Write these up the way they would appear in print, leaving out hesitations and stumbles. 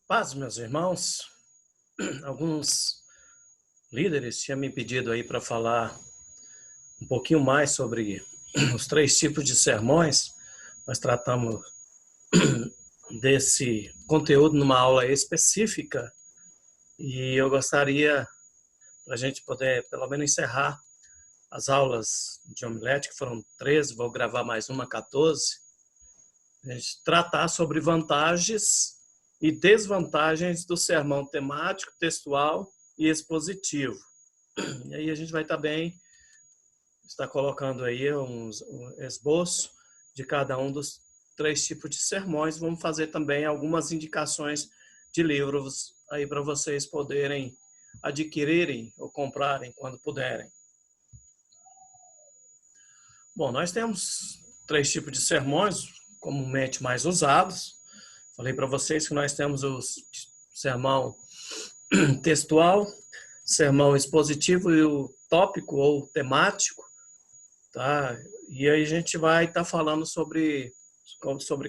Paz, meus irmãos. Alguns líderes tinham me pedido aí para falar um pouquinho mais sobre os três tipos de sermões. Nós tratamos desse conteúdo numa aula específica e eu gostaria, para a gente poder pelo menos encerrar as aulas de homilética, que foram 13, vou gravar mais uma, 14, a gente tratar sobre vantagens e desvantagens do sermão temático, textual e expositivo. E aí a gente vai também estar colocando aí um esboço de cada um dos três tipos de sermões. Vamos fazer também algumas indicações de livros aí para vocês poderem adquirirem ou comprarem quando puderem. Bom, nós temos três tipos de sermões comumente mais usados. Falei para vocês que nós temos o sermão textual, sermão expositivo e o tópico ou temático, tá? E aí a gente vai estar falando sobre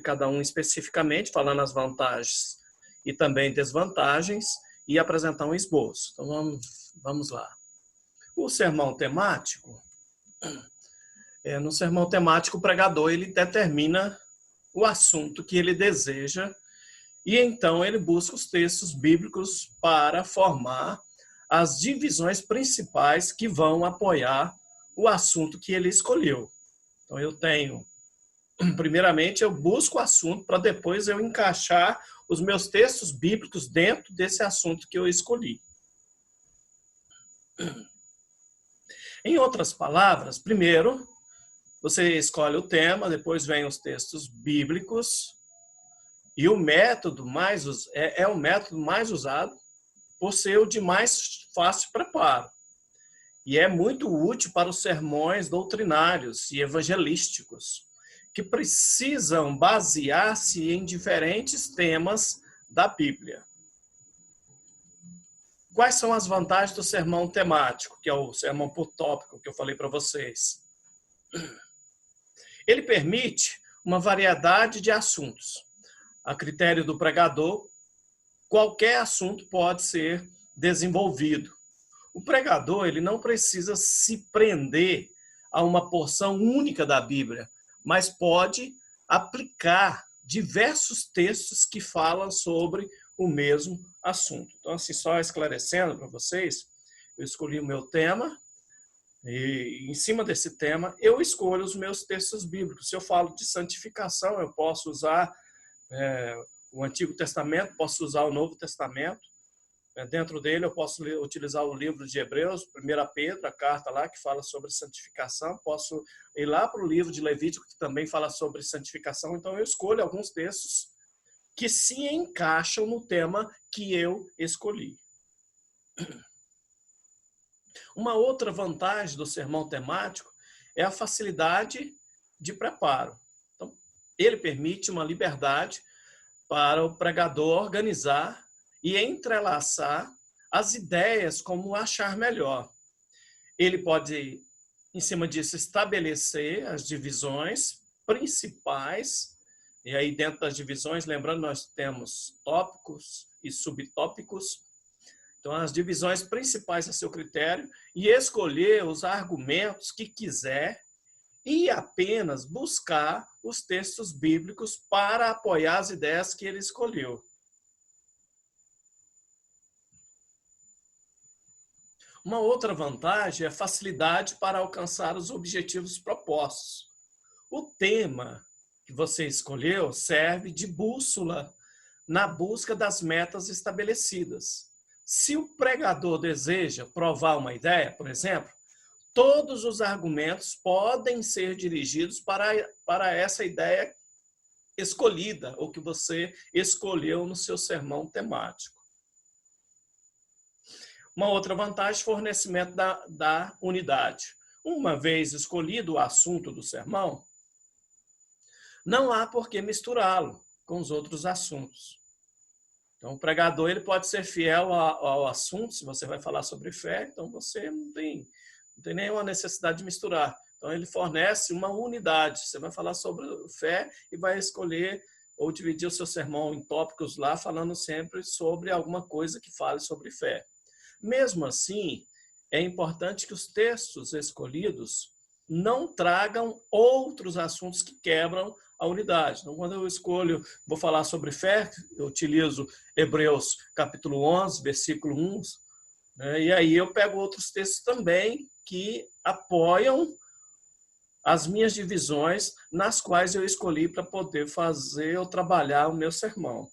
cada um especificamente, falando as vantagens e também desvantagens e apresentar um esboço. Então vamos lá. O sermão temático, no sermão temático o pregador ele determina o assunto que ele deseja e então ele busca os textos bíblicos para formar as divisões principais que vão apoiar o assunto que ele escolheu. Então primeiramente eu busco o assunto para depois eu encaixar os meus textos bíblicos dentro desse assunto que eu escolhi. Em outras palavras, primeiro você escolhe o tema, depois vem os textos bíblicos e o método é o método mais usado por ser o de mais fácil preparo. E é muito útil para os sermões doutrinários e evangelísticos, que precisam basear-se em diferentes temas da Bíblia. Quais são as vantagens do sermão temático, que é o sermão por tópico que eu falei para vocês? Ele permite uma variedade de assuntos. A critério do pregador, qualquer assunto pode ser desenvolvido. O pregador ele não precisa se prender a uma porção única da Bíblia, mas pode aplicar diversos textos que falam sobre o mesmo assunto. Então, assim, só esclarecendo para vocês, eu escolhi o meu tema e, em cima desse tema, eu escolho os meus textos bíblicos. Se eu falo de santificação, eu posso usar o Antigo Testamento, posso usar o Novo Testamento. Dentro dele eu posso utilizar o livro de Hebreus, 1 Pedro, a carta lá que fala sobre santificação. Posso ir lá para o livro de Levítico, que também fala sobre santificação. Então eu escolho alguns textos que se encaixam no tema que eu escolhi. Uma outra vantagem do sermão temático é a facilidade de preparo. Então, ele permite uma liberdade para o pregador organizar e entrelaçar as ideias como achar melhor. Ele pode, em cima disso, estabelecer as divisões principais, e aí dentro das divisões, lembrando, nós temos tópicos e subtópicos, então as divisões principais a seu critério, e escolher os argumentos que quiser e apenas buscar os textos bíblicos para apoiar as ideias que ele escolheu. Uma outra vantagem é a facilidade para alcançar os objetivos propostos. O tema que você escolheu serve de bússola na busca das metas estabelecidas. Se o pregador deseja provar uma ideia, por exemplo, todos os argumentos podem ser dirigidos para essa ideia escolhida, ou que você escolheu no seu sermão temático. Uma outra vantagem, fornecimento da unidade. Uma vez escolhido o assunto do sermão, não há por que misturá-lo com os outros assuntos. Então, o pregador ele pode ser fiel ao assunto, se você vai falar sobre fé, então você não tem nenhuma necessidade de misturar. Então, ele fornece uma unidade. Você vai falar sobre fé e vai escolher ou dividir o seu sermão em tópicos lá, falando sempre sobre alguma coisa que fale sobre fé. Mesmo assim, é importante que os textos escolhidos não tragam outros assuntos que quebram a unidade. Então, quando eu escolho, vou falar sobre fé, eu utilizo Hebreus capítulo 11, versículo 1, né? E aí eu pego outros textos também que apoiam as minhas divisões, nas quais eu escolhi para poder fazer ou trabalhar o meu sermão.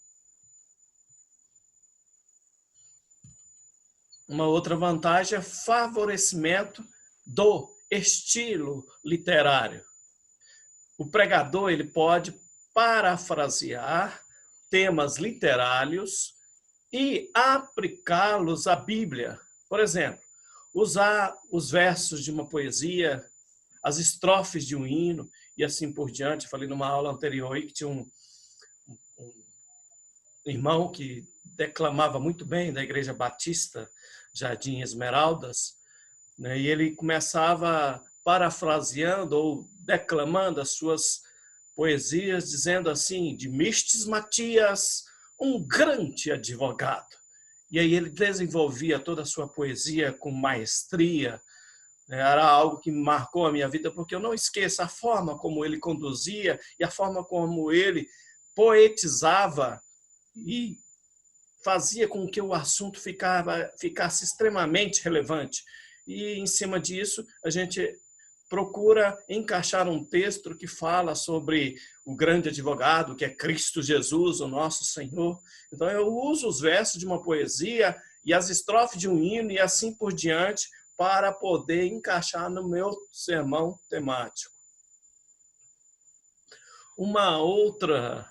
Uma outra vantagem é favorecimento do estilo literário. O pregador ele pode parafrasear temas literários e aplicá-los à Bíblia. Por exemplo, usar os versos de uma poesia, as estrofes de um hino e assim por diante. Eu falei numa aula anterior aí que tinha um irmão que declamava muito bem da Igreja Batista Jardim Esmeraldas, né? E ele começava parafraseando ou declamando as suas poesias, dizendo assim, de Mistes Matias, um grande advogado. E aí ele desenvolvia toda a sua poesia com maestria. Era algo que marcou a minha vida, porque eu não esqueço a forma como ele conduzia e a forma como ele poetizava e fazia com que o assunto ficasse extremamente relevante. E, em cima disso, a gente procura encaixar um texto que fala sobre o grande advogado, que é Cristo Jesus, o nosso Senhor. Então, eu uso os versos de uma poesia e as estrofes de um hino e assim por diante para poder encaixar no meu sermão temático. Uma outra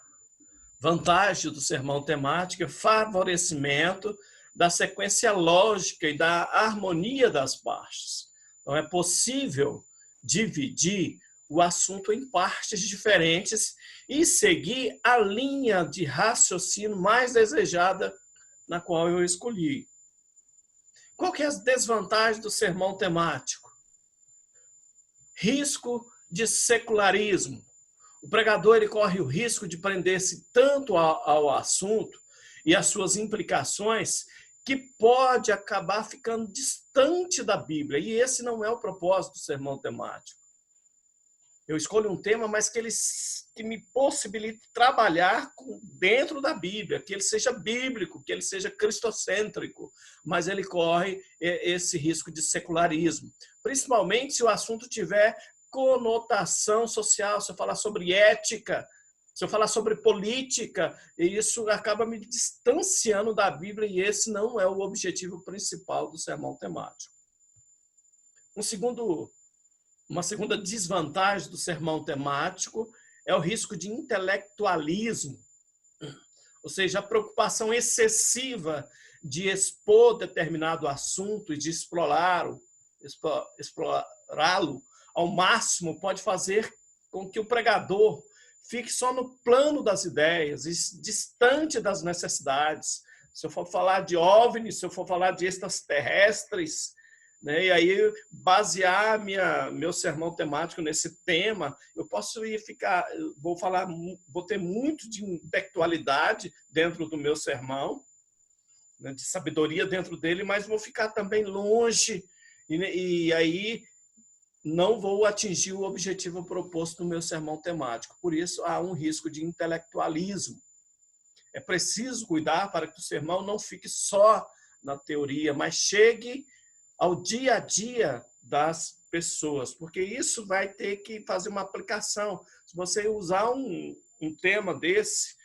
vantagem do sermão temático é favorecimento da sequência lógica e da harmonia das partes. Então, é possível dividir o assunto em partes diferentes e seguir a linha de raciocínio mais desejada na qual eu escolhi. Qual que é as desvantagens do sermão temático? Risco de secularismo. O pregador ele corre o risco de prender-se tanto ao assunto e às suas implicações que pode acabar ficando distante da Bíblia. E esse não é o propósito do sermão temático. Eu escolho um tema, mas que me possibilite trabalhar dentro da Bíblia, que ele seja bíblico, que ele seja cristocêntrico, mas ele corre esse risco de secularismo. Principalmente se o assunto tiver conotação social, se eu falar sobre ética, se eu falar sobre política, isso acaba me distanciando da Bíblia e esse não é o objetivo principal do sermão temático. Uma segunda desvantagem do sermão temático é o risco de intelectualismo, ou seja, a preocupação excessiva de expor determinado assunto e de explorá-lo ao máximo pode fazer com que o pregador fique só no plano das ideias, distante das necessidades. Se eu for falar de OVNIs, se eu for falar de extraterrestres, né, e aí basear meu sermão temático nesse tema, eu posso vou ter muito de intelectualidade dentro do meu sermão, né, de sabedoria dentro dele, mas vou ficar também longe e aí não vou atingir o objetivo proposto no meu sermão temático. Por isso, há um risco de intelectualismo. É preciso cuidar para que o sermão não fique só na teoria, mas chegue ao dia a dia das pessoas, porque isso vai ter que fazer uma aplicação. Se você usar um tema desse,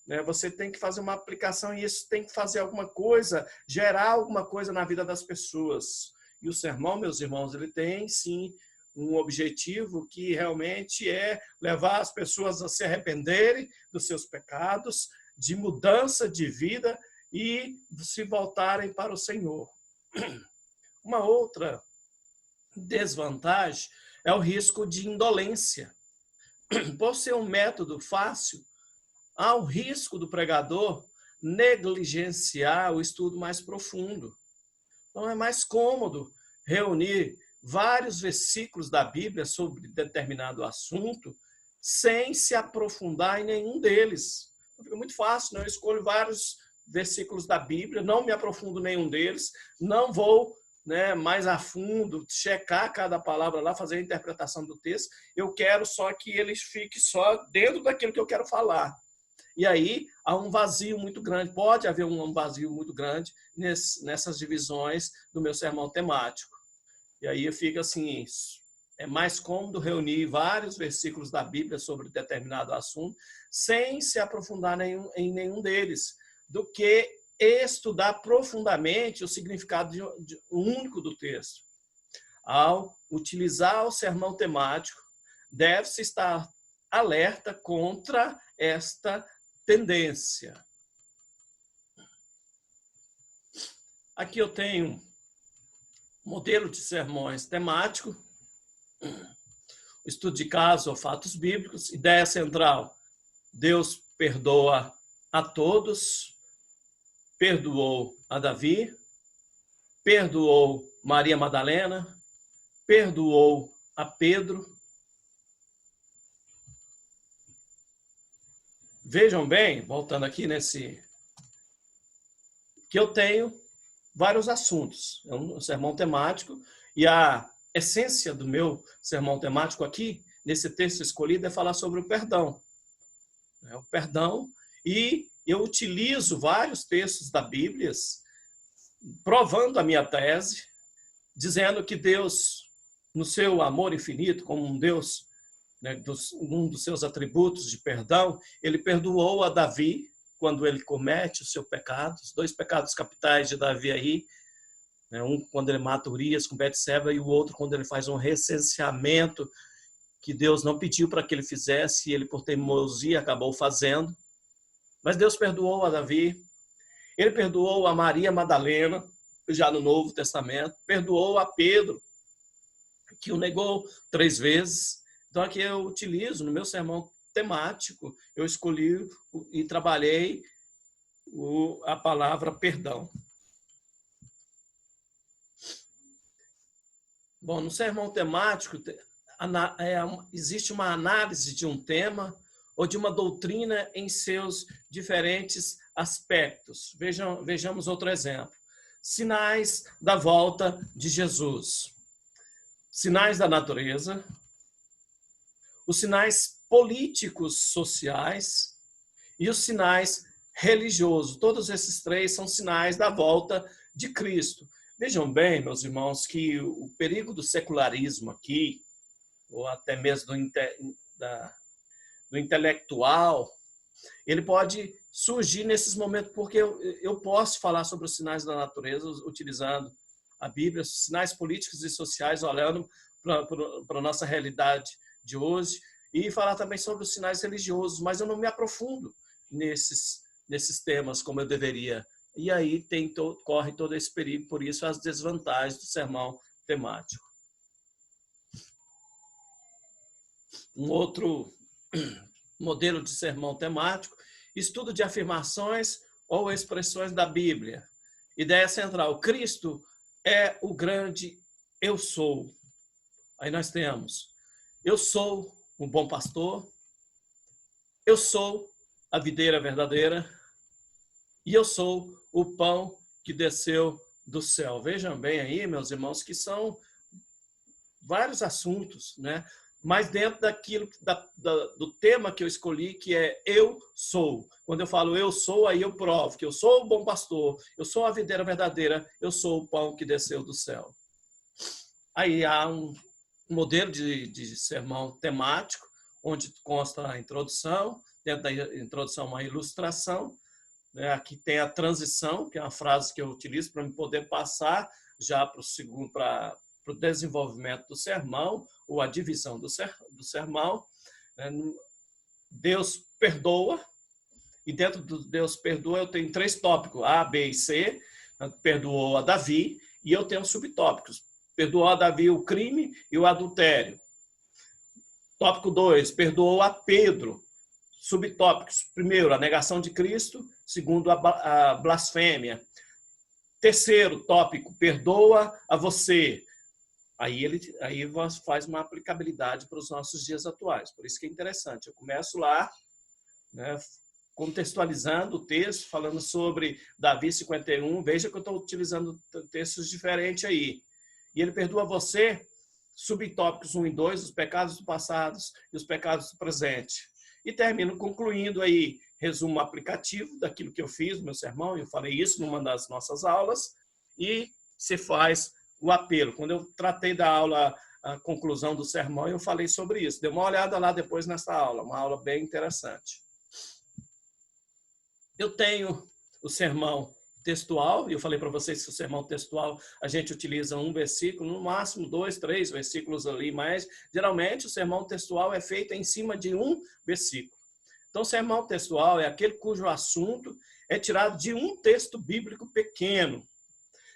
né, você tem que fazer uma aplicação e isso tem que fazer alguma coisa, gerar alguma coisa na vida das pessoas. E o sermão, meus irmãos, ele tem, sim, um objetivo que realmente é levar as pessoas a se arrependerem dos seus pecados, de mudança de vida e se voltarem para o Senhor. Uma outra desvantagem é o risco de indolência. Por ser um método fácil, há o risco do pregador negligenciar o estudo mais profundo. Então, é mais cômodo reunir vários versículos da Bíblia sobre determinado assunto sem se aprofundar em nenhum deles. Fica muito fácil, né? Eu escolho vários versículos da Bíblia, não me aprofundo em nenhum deles, não vou, né, mais a fundo, checar cada palavra lá, fazer a interpretação do texto. Eu quero só que ele fique só dentro daquilo que eu quero falar. E aí há um vazio muito grande, pode haver um vazio muito grande nessas divisões do meu sermão temático. E aí fica assim, é mais cômodo reunir vários versículos da Bíblia sobre determinado assunto, sem se aprofundar em nenhum deles, do que estudar profundamente o significado único do texto. Ao utilizar o sermão temático, deve-se estar alerta contra esta tendência. Aqui eu tenho um modelo de sermões temático, estudo de caso ou fatos bíblicos, ideia central: Deus perdoa a todos, perdoou a Davi, perdoou Maria Madalena, perdoou a Pedro. Vejam bem, voltando aqui que eu tenho vários assuntos. É um sermão temático e a essência do meu sermão temático aqui, nesse texto escolhido, é falar sobre o perdão. O perdão, e eu utilizo vários textos da Bíblia provando a minha tese, dizendo que Deus, no seu amor infinito, como um Deus, né, um dos seus atributos de perdão, ele perdoou a Davi quando ele comete o seu pecado, os dois pecados capitais de Davi aí, né, um quando ele mata Urias com Betseba e o outro quando ele faz um recenseamento que Deus não pediu para que ele fizesse e ele, por teimosia, acabou fazendo. Mas Deus perdoou a Davi, ele perdoou a Maria Madalena, já no Novo Testamento, perdoou a Pedro, que o negou 3 vezes. Então, aqui eu utilizo, no meu sermão temático, eu escolhi e trabalhei a palavra perdão. Bom, no sermão temático, existe uma análise de um tema ou de uma doutrina em seus diferentes aspectos. Vejamos outro exemplo. Sinais da volta de Jesus. Sinais da natureza, os sinais políticos sociais e os sinais religiosos. Todos esses 3 são sinais da volta de Cristo. Vejam bem, meus irmãos, que o perigo do secularismo aqui, ou até mesmo do intelectual, ele pode surgir nesses momentos, porque eu posso falar sobre os sinais da natureza utilizando a Bíblia, os sinais políticos e sociais, olhando para a nossa realidade de hoje, e falar também sobre os sinais religiosos, mas eu não me aprofundo nesses temas como eu deveria. E aí corre todo esse perigo, por isso as desvantagens do sermão temático. Um outro modelo de sermão temático, estudo de afirmações ou expressões da Bíblia. Ideia central: Cristo é o grande eu sou. Aí nós temos: eu sou um bom pastor, eu sou a videira verdadeira e eu sou o pão que desceu do céu. Vejam bem aí, meus irmãos, que são vários assuntos, né? Mas dentro daquilo, do tema que eu escolhi, que é eu sou. Quando eu falo eu sou, aí eu provo que eu sou o bom pastor, eu sou a videira verdadeira, eu sou o pão que desceu do céu. Aí há um modelo de sermão temático, onde consta a introdução, dentro da introdução uma ilustração, né? Aqui tem a transição, que é uma frase que eu utilizo para me poder passar já para o desenvolvimento do sermão, ou a divisão do sermão. Deus perdoa, e dentro do Deus perdoa eu tenho 3 tópicos, A, B e C. Perdoou a Davi, e eu tenho subtópicos. Perdoou a Davi o crime e o adultério. Tópico 2, perdoou a Pedro. Subtópicos: primeiro, a negação de Cristo. Segundo, a blasfêmia. Terceiro tópico, perdoa a você. Aí faz uma aplicabilidade para os nossos dias atuais. Por isso que é interessante. Eu começo lá, né, contextualizando o texto, falando sobre Davi 51. Veja que eu estou utilizando textos diferentes aí. E ele perdoa você, subtópicos 1 e 2, os pecados do passado e os pecados do presente. E termino concluindo aí, resumo aplicativo daquilo que eu fiz no meu sermão, eu falei isso numa das nossas aulas, e se faz o apelo. Quando eu tratei da aula, a conclusão do sermão, eu falei sobre isso. Dê uma olhada lá depois nessa aula, uma aula bem interessante. Eu tenho o sermão textual, e eu falei para vocês que o sermão textual a gente utiliza um versículo, no máximo 2, 3 versículos ali, mas geralmente o sermão textual é feito em cima de um versículo. Então, o sermão textual é aquele cujo assunto é tirado de um texto bíblico pequeno,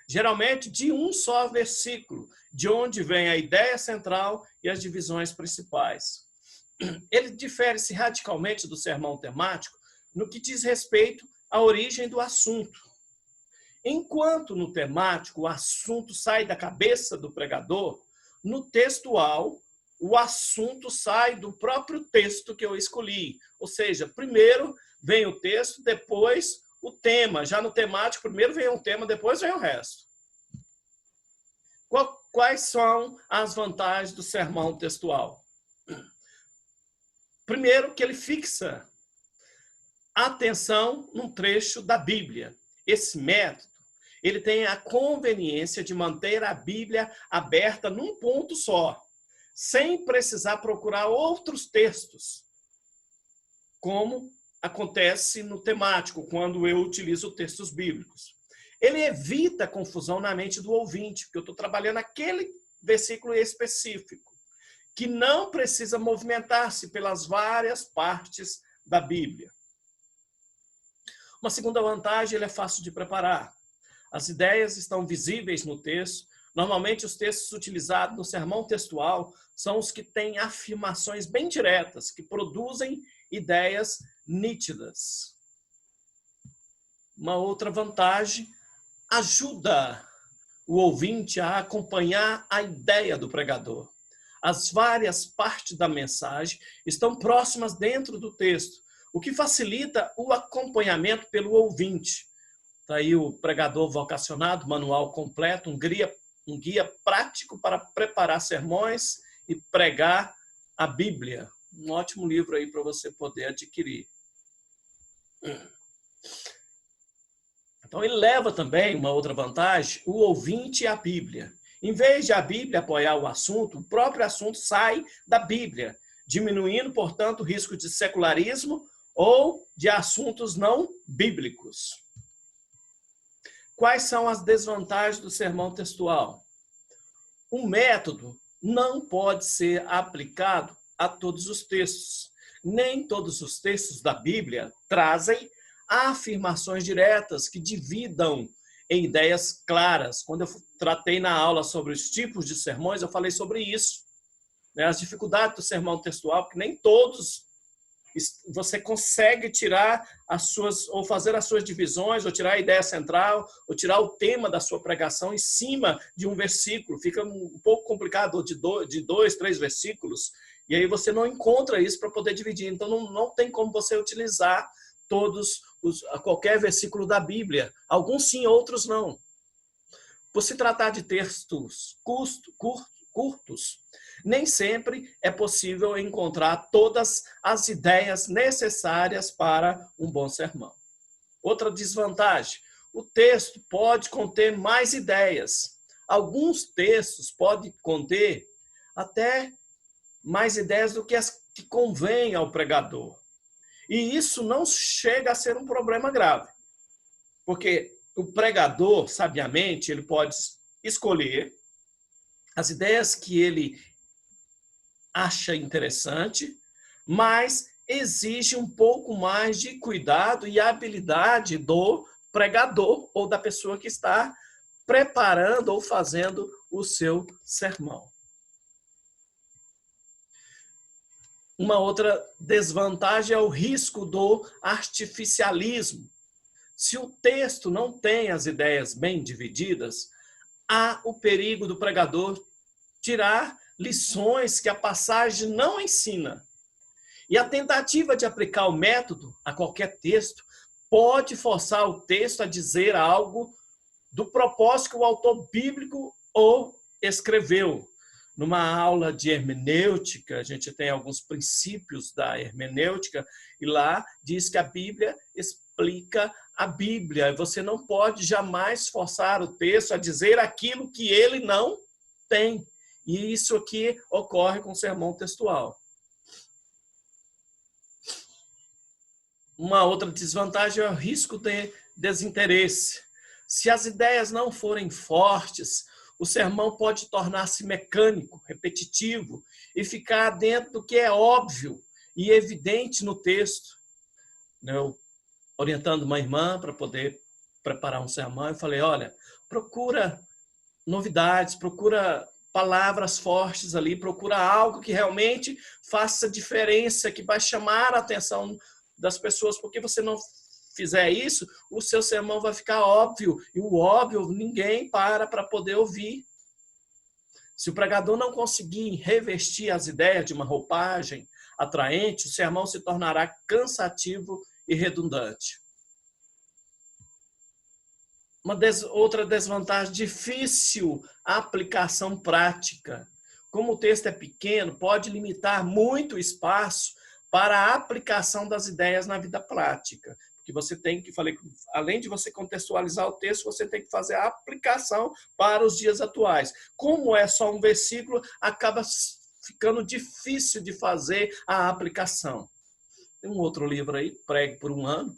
geralmente de um só versículo, de onde vem a ideia central e as divisões principais. Ele difere-se radicalmente do sermão temático no que diz respeito à origem do assunto. Enquanto no temático o assunto sai da cabeça do pregador, no textual o assunto sai do próprio texto que eu escolhi. Ou seja, primeiro vem o texto, depois o tema. Já no temático, primeiro vem um tema, depois vem o resto. Quais são as vantagens do sermão textual? Primeiro, que ele fixa a atenção num trecho da Bíblia. Esse método, ele tem a conveniência de manter a Bíblia aberta num ponto só, sem precisar procurar outros textos, como acontece no temático, quando eu utilizo textos bíblicos. Ele evita a confusão na mente do ouvinte, porque eu estou trabalhando aquele versículo específico, que não precisa movimentar-se pelas várias partes da Bíblia. Uma segunda vantagem, ele é fácil de preparar. As ideias estão visíveis no texto. Normalmente, os textos utilizados no sermão textual são os que têm afirmações bem diretas, que produzem ideias nítidas. Uma outra vantagem, ajuda o ouvinte a acompanhar a ideia do pregador. As várias partes da mensagem estão próximas dentro do texto, o que facilita o acompanhamento pelo ouvinte. Está aí o Pregador Vocacionado, manual completo, um guia prático para preparar sermões e pregar a Bíblia. Um ótimo livro aí para você poder adquirir. Então, ele leva também uma outra vantagem, o ouvinte e a Bíblia. Em vez de a Bíblia apoiar o assunto, o próprio assunto sai da Bíblia, diminuindo, portanto, o risco de secularismo ou de assuntos não bíblicos. Quais são as desvantagens do sermão textual? O método não pode ser aplicado a todos os textos. Nem todos os textos da Bíblia trazem afirmações diretas que dividam em ideias claras. Quando eu tratei na aula sobre os tipos de sermões, eu falei sobre isso. As dificuldades do sermão textual, porque nem todos você consegue tirar as suas, ou fazer as suas divisões, ou tirar a ideia central, ou tirar o tema da sua pregação em cima de um versículo. Fica um pouco complicado de 2, 3 versículos, e aí você não encontra isso para poder dividir. Então, não tem como você utilizar qualquer versículo da Bíblia. Alguns sim, outros não. Por se tratar de textos curtos, nem sempre é possível encontrar todas as ideias necessárias para um bom sermão. Outra desvantagem, o texto pode conter mais ideias. Alguns textos podem conter até mais ideias do que as que convêm ao pregador. E isso não chega a ser um problema grave, porque o pregador, sabiamente, ele pode escolher as ideias que ele acha interessante, mas exige um pouco mais de cuidado e habilidade do pregador ou da pessoa que está preparando ou fazendo o seu sermão. Uma outra desvantagem é o risco do artificialismo. Se o texto não tem as ideias bem divididas, há o perigo do pregador tirar lições que a passagem não ensina. E a tentativa de aplicar o método a qualquer texto pode forçar o texto a dizer algo do propósito que o autor bíblico ou escreveu. Numa aula de hermenêutica, a gente tem alguns princípios da hermenêutica, e lá diz que a Bíblia explica a Bíblia. Você não pode jamais forçar o texto a dizer aquilo que ele não tem. E isso aqui ocorre com o sermão textual. Uma outra desvantagem é o risco de desinteresse. Se as ideias não forem fortes, o sermão pode tornar-se mecânico, repetitivo e ficar dentro do que é óbvio e evidente no texto. Eu, orientando uma irmã para poder preparar um sermão, eu falei, olha, procura novidades, procura palavras fortes ali, procura algo que realmente faça diferença, que vai chamar a atenção das pessoas, porque você não fizer isso, o seu sermão vai ficar óbvio, e o óbvio ninguém para poder ouvir. Se o pregador não conseguir revestir as ideias de uma roupagem atraente, o sermão se tornará cansativo e redundante. Outra desvantagem, difícil aplicação prática. Como o texto é pequeno, pode limitar muito o espaço para a aplicação das ideias na vida prática. Porque você tem que, além de você contextualizar o texto, você tem que fazer a aplicação para os dias atuais. Como é só um versículo, acaba ficando difícil de fazer a aplicação. Tem um outro livro aí, Pregue por um Ano,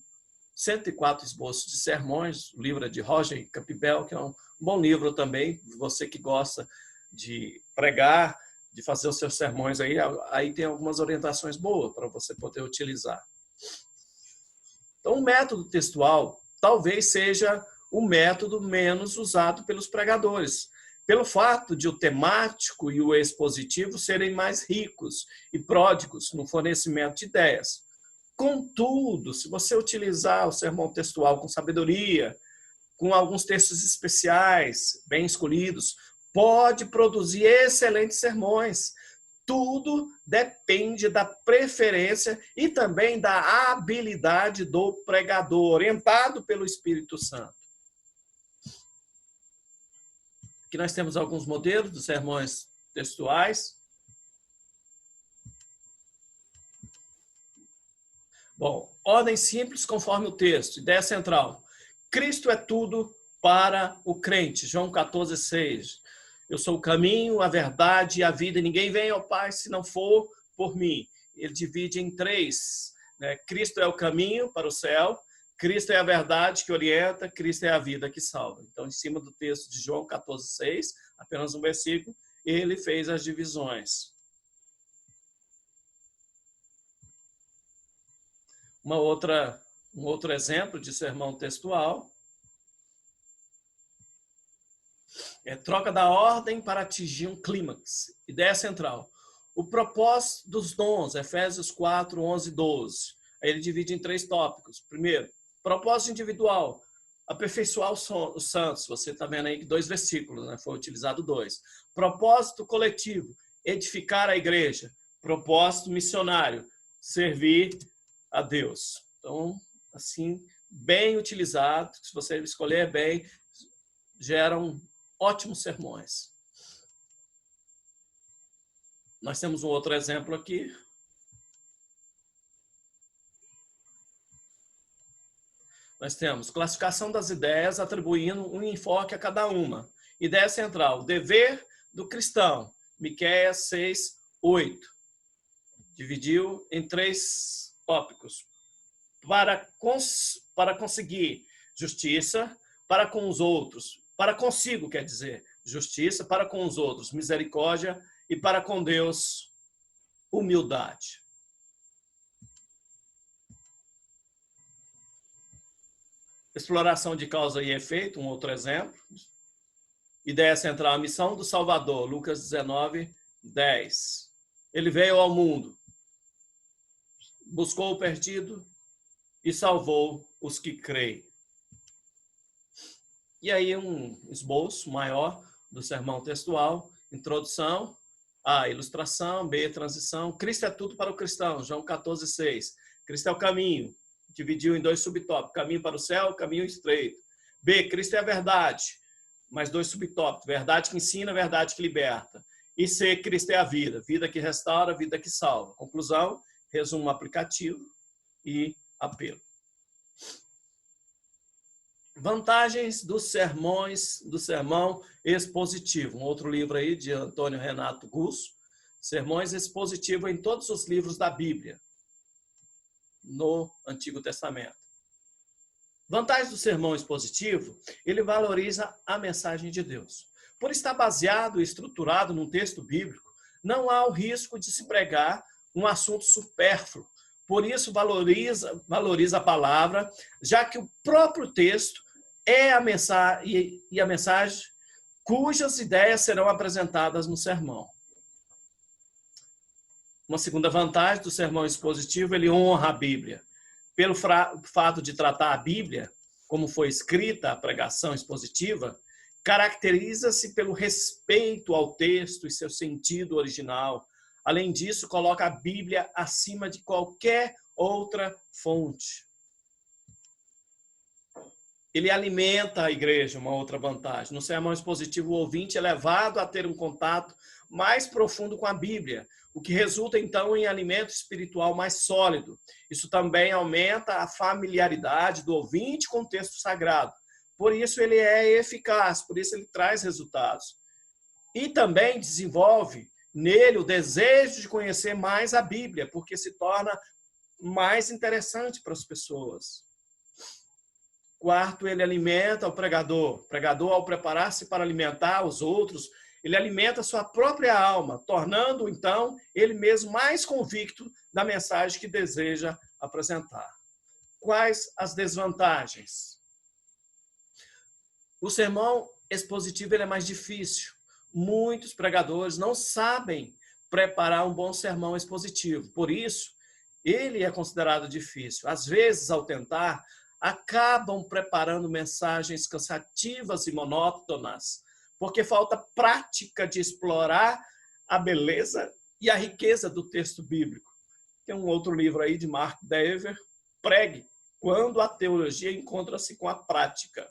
104 esboços de sermões, o livro é de Roger Campbell, que é um bom livro também, você que gosta de pregar, de fazer os seus sermões aí tem algumas orientações boas para você poder utilizar. Então, o método textual talvez seja o método menos usado pelos pregadores, pelo fato de o temático e o expositivo serem mais ricos e pródigos no fornecimento de ideias. Contudo, se você utilizar o sermão textual com sabedoria, com alguns textos especiais, bem escolhidos, pode produzir excelentes sermões. Tudo depende da preferência e também da habilidade do pregador, orientado pelo Espírito Santo. Aqui nós temos alguns modelos dos sermões textuais. Bom, ordem simples conforme o texto. Ideia central. Cristo é tudo para o crente. João 14,6. Eu sou o caminho, a verdade e a vida. E ninguém vem ao Pai se não for por mim. Ele divide em 3. Né? Cristo é o caminho para o céu. Cristo é a verdade que orienta. Cristo é a vida que salva. Então, em cima do texto de João 14,6, apenas um versículo, ele fez as divisões. Um outro exemplo de sermão textual é troca da ordem para atingir um clímax. Ideia central. O propósito dos dons, Efésios 4, 11, 12. Aí ele divide em 3 tópicos. Primeiro, propósito individual, aperfeiçoar os santos. Você está vendo aí que 2 versículos, né? Foi utilizado 2. Propósito coletivo, edificar a igreja. Propósito missionário, servir a Deus. Então, assim, bem utilizado, se você escolher bem, geram ótimos sermões. Nós temos um outro exemplo aqui. Nós temos classificação das ideias, atribuindo um enfoque a cada uma. Ideia central, dever do cristão. Miqueias 6, 8. Dividiu em 3 tópicos. Para conseguir justiça, para com os outros, para consigo, quer dizer, justiça, para com os outros, misericórdia, e para com Deus, humildade. Exploração de causa e efeito, um outro exemplo. Ideia central, a missão do Salvador, Lucas 19, 10. Ele veio ao mundo, buscou o perdido e salvou os que creem. E aí um esboço maior do sermão textual, introdução, A, ilustração. B, transição. Cristo é tudo para o cristão. João 14,6. Cristo é o caminho. Dividiu em 2 subtópicos. Caminho para o céu, caminho estreito. B, Cristo é a verdade. Mais 2 subtópicos. Verdade que ensina, verdade que liberta. E C, Cristo é a vida. Vida que restaura, vida que salva. Conclusão, resumo aplicativo e apelo. Vantagens dos sermões, do sermão expositivo. Um outro livro aí de Antônio Renato Gusso. Sermões expositivos em todos os livros da Bíblia, no Antigo Testamento. Vantagem do sermão expositivo, ele valoriza a mensagem de Deus. Por estar baseado e estruturado num texto bíblico, não há o risco de se pregar um assunto supérfluo. Por isso, valoriza a palavra, já que o próprio texto é a mensagem e a mensagem cujas ideias serão apresentadas no sermão. Uma segunda vantagem do sermão expositivo, ele honra a Bíblia. Pelo fato de tratar a Bíblia, como foi escrita a pregação expositiva, caracteriza-se pelo respeito ao texto e seu sentido original. Além disso, coloca a Bíblia acima de qualquer outra fonte. Ele alimenta a igreja, uma outra vantagem. No sermão expositivo, o ouvinte é levado a ter um contato mais profundo com a Bíblia, o que resulta, então, em alimento espiritual mais sólido. Isso também aumenta a familiaridade do ouvinte com o texto sagrado. Por isso, ele é eficaz, por isso ele traz resultados. E também desenvolve nele o desejo de conhecer mais a Bíblia, porque se torna mais interessante para as pessoas. Quarto, ele alimenta o pregador. O pregador, ao preparar-se para alimentar os outros, ele alimenta a sua própria alma, tornando, então, ele mesmo mais convicto da mensagem que deseja apresentar. Quais as desvantagens? O sermão expositivo ele é mais difícil. Muitos pregadores não sabem preparar um bom sermão expositivo. Por isso, ele é considerado difícil. Às vezes, ao tentar, acabam preparando mensagens cansativas e monótonas, porque falta prática de explorar a beleza e a riqueza do texto bíblico. Tem um outro livro aí de Mark Dever, Pregue, quando a teologia encontra-se com a prática.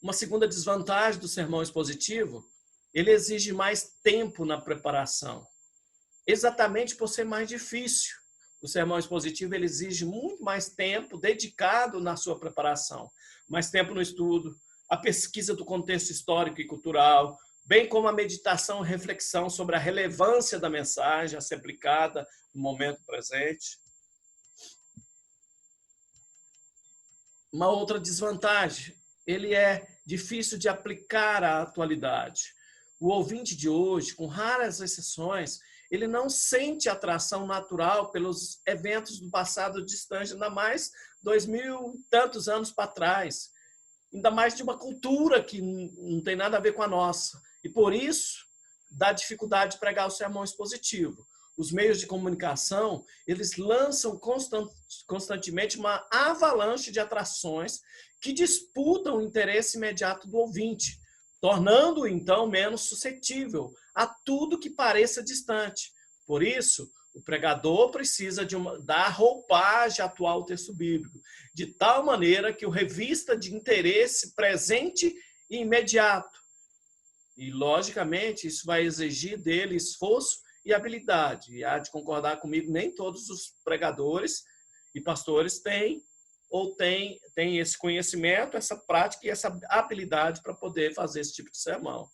Uma segunda desvantagem do sermão expositivo, ele exige mais tempo na preparação, exatamente por ser mais difícil. O sermão expositivo ele exige muito mais tempo dedicado na sua preparação, mais tempo no estudo, a pesquisa do contexto histórico e cultural, bem como a meditação e reflexão sobre a relevância da mensagem a ser aplicada no momento presente. Uma outra desvantagem, ele é difícil de aplicar à atualidade. O ouvinte de hoje, com raras exceções, ele não sente atração natural pelos eventos do passado distante, ainda mais 2000 e tantos anos para trás, ainda mais de uma cultura que não tem nada a ver com a nossa. E por isso, dá dificuldade de pregar o sermão expositivo. Os meios de comunicação, eles lançam constantemente uma avalanche de atrações que disputam o interesse imediato do ouvinte, tornando-o, então, menos suscetível a tudo que pareça distante. Por isso, o pregador precisa dar roupagem atual ao texto bíblico, de tal maneira que o revista de interesse presente e imediato. E, logicamente, isso vai exigir dele esforço e habilidade. E há de concordar comigo, nem todos os pregadores e pastores têm esse conhecimento, essa prática e essa habilidade para poder fazer esse tipo de sermão.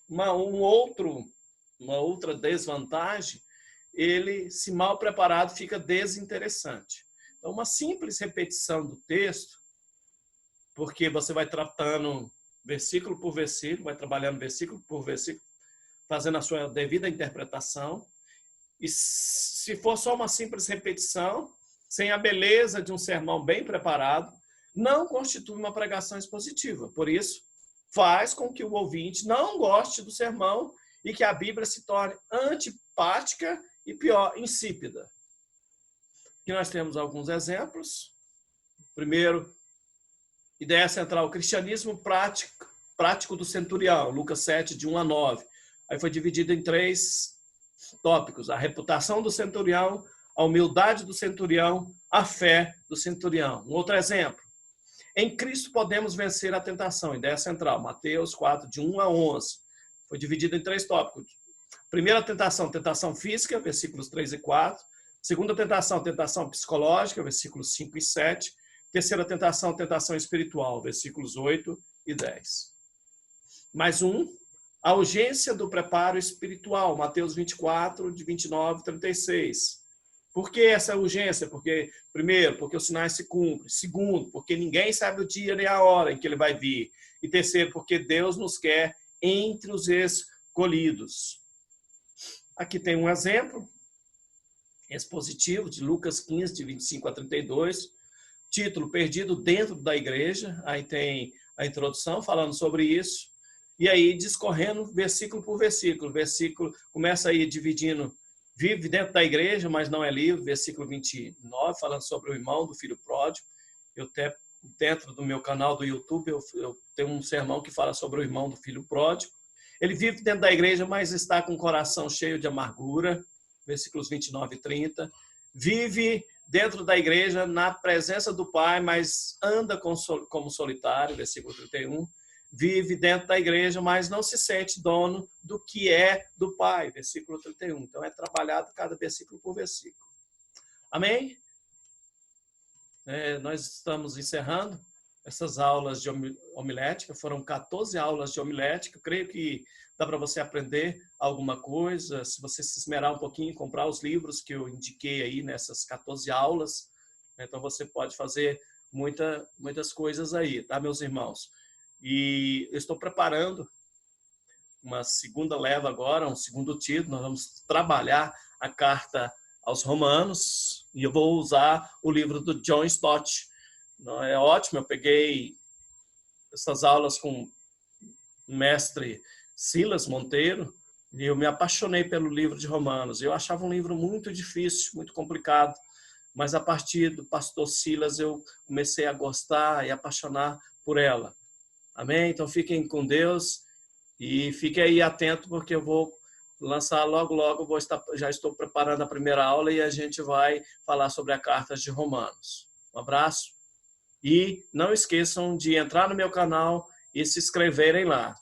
Uma outra desvantagem, ele, se mal preparado, fica desinteressante. Então, uma simples repetição do texto, porque você vai tratando versículo por versículo, vai trabalhando versículo por versículo, fazendo a sua devida interpretação. E se for só uma simples repetição, sem a beleza de um sermão bem preparado, não constitui uma pregação expositiva. Por isso, faz com que o ouvinte não goste do sermão e que a Bíblia se torne antipática e, pior, insípida. Aqui nós temos alguns exemplos. Primeiro, ideia central, o cristianismo prático do centurião, Lucas 7, de 1 a 9. Aí foi dividido em 3 tópicos: a reputação do centurião, a humildade do centurião, a fé do centurião. Um outro exemplo: em Cristo podemos vencer a tentação, ideia central, Mateus 4, de 1 a 11. Foi dividido em 3 tópicos. Primeira tentação, tentação física, versículos 3 e 4. Segunda tentação, tentação psicológica, versículos 5 e 7. Terceira tentação, tentação espiritual, versículos 8 e 10. Mais a urgência do preparo espiritual, Mateus 24, de 29 e 36. Por que essa urgência? Porque, primeiro, porque os sinais se cumprem. Segundo, porque ninguém sabe o dia nem a hora em que ele vai vir. E terceiro, porque Deus nos quer entre os escolhidos. Aqui tem um exemplo expositivo de Lucas 15, de 25 a 32. Título: Perdido dentro da igreja. Aí tem a introdução falando sobre isso. E aí, discorrendo versículo por versículo. Versículo começa aí dividindo: vive dentro da igreja, mas não é livre. Versículo 29, falando sobre o irmão do filho pródigo. Eu até, dentro do meu canal do YouTube, eu tenho um sermão que fala sobre o irmão do filho pródigo. Ele vive dentro da igreja, mas está com o coração cheio de amargura. Versículos 29 e 30. Vive dentro da igreja, na presença do Pai, mas anda como solitário. Versículo 31. Vive dentro da igreja, mas não se sente dono do que é do Pai. Versículo 31. Então, é trabalhado cada versículo por versículo. Amém? Nós estamos encerrando essas aulas de homilética. Foram 14 aulas de homilética. Eu creio que dá para você aprender alguma coisa. Se você se esmerar um pouquinho, comprar os livros que eu indiquei aí nessas 14 aulas. Então, você pode fazer muitas coisas aí, tá, meus irmãos? E eu estou preparando uma segunda leva agora, um segundo título. Nós vamos trabalhar a carta aos Romanos e eu vou usar o livro do John Stott. É ótimo, eu peguei essas aulas com o mestre Silas Monteiro e eu me apaixonei pelo livro de Romanos. Eu achava um livro muito difícil, muito complicado, mas a partir do pastor Silas eu comecei a gostar e apaixonar por ela. Amém? Então fiquem com Deus e fiquem aí atento, porque eu vou lançar logo, já estou preparando a primeira aula e a gente vai falar sobre a carta de Romanos. Um abraço e não esqueçam de entrar no meu canal e se inscreverem lá.